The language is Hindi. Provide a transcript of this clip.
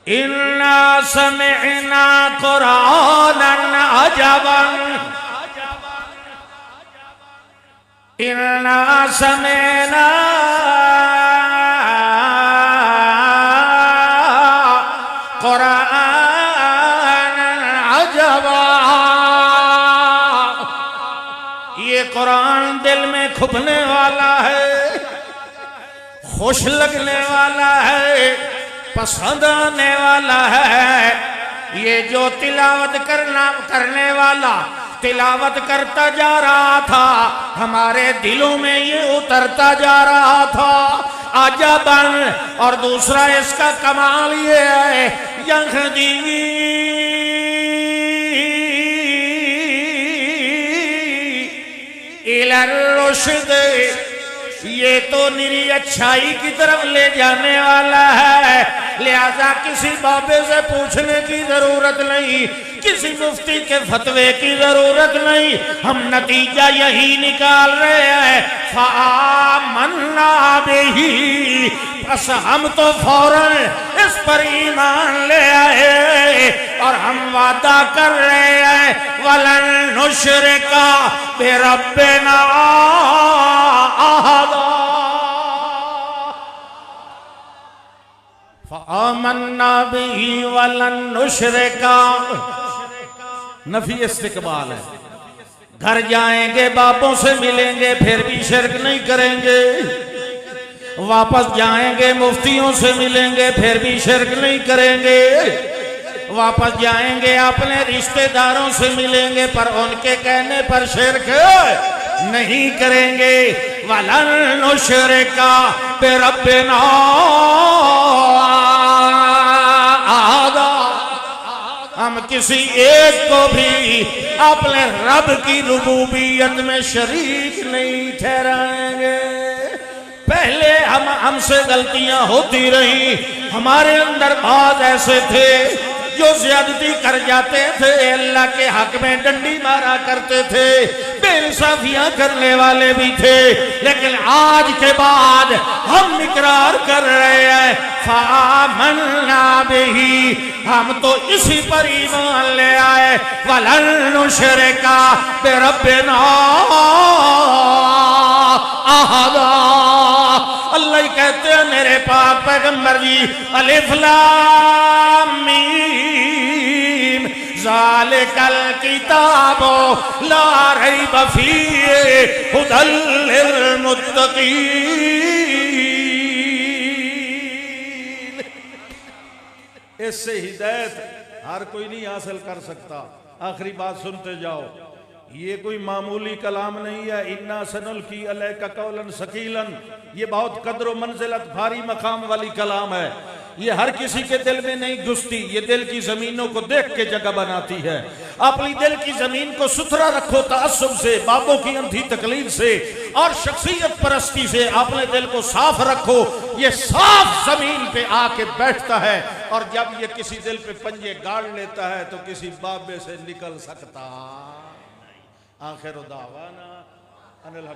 इन्ना समिअना कुरानन अजबन, इन्ना समिअना कुरानन अजबा। ये कुरान दिल में खुपने वाला है, खुश लगने वाला है, पसंद आने वाला है। ये जो तिलावत करने वाला तिलावत करता जा रहा था, हमारे दिलों में ये उतरता जा रहा था। अजबन, और दूसरा इसका कमाल ये है, यहदी इलर रुश्द, ये तो निरी अच्छाई की तरफ ले जाने वाला है। लिहाजा किसी बाबे से पूछने की जरूरत नहीं, किसी मुफ्ती के फतवे की जरूरत नहीं, हम नतीजा यही निकाल रहे हैं, फ़आमन्ना बिही, बस हम तो फौरन इस पर ईमान ले आए और हम वादा कर रहे हैं, वलन नुश्रिका बिरब्बिना अहदा। फ़आमन्ना बिही वलन नुश्रिका, नफी इस्तिकबाल है। घर जाएंगे, बापों से मिलेंगे, फिर भी शिर्क नहीं करेंगे। वापस जाएंगे, मुफ्तियों से मिलेंगे, फिर भी शिर्क नहीं करेंगे। वापस जाएंगे, अपने रिश्तेदारों से मिलेंगे, पर उनके कहने पर शिर्क नहीं करेंगे। वलन नुश्रिका बिरब्बिना अहदा, हम किसी एक को भी अपने रब की रुबूबियत में शरीक नहीं ठहराएंगे। पहले हमसे गलतियां होती रही, हमारे अंदर बात ऐसे थे जो ज्यादती कर जाते थे, अल्लाह के हक में डंडी मारा करते थे, बेइंसाफियां करने वाले भी थे। लेकिन आज के बाद हम इकरार कर रहे हैं, फ़आमन्ना बिही, हम तो इसी पर ईमान ले आए, वलन नुश्रिका बिरब्बिना अहदा। अल्लाह ही कहते हैं मेरे पाक पैगंबर जी, अलिफ लाम मीम ज़ालिकल किताबु ला रैब फ़ीहि हुदल लिल मुत्तक़ीन। इससे हिदायत हर कोई नहीं हासिल कर सकता। आखिरी बात सुनते जाओ, ये कोई मामूली कलाम नहीं है। इन्ना सनुल्की अलैका कौलन सकीलन, ये बहुत कद्र व मंजिलत भारी मकाम वाली कलाम है। ये हर किसी के दिल में नहीं घुसती, ये दिल की जमीनों को देख के जगह बनाती है। अपनी दिल की जमीन को सुथरा रखो, तासुब से, बाबों की अंधी तकलीफ से और शख्सियत परस्ती से अपने दिल को साफ रखो। ये साफ जमीन पे आके बैठता है, और जब ये किसी दिल पे पंजे गाड़ लेता है तो किसी बाबे से निकल सकता। आखिर दावाना अनिल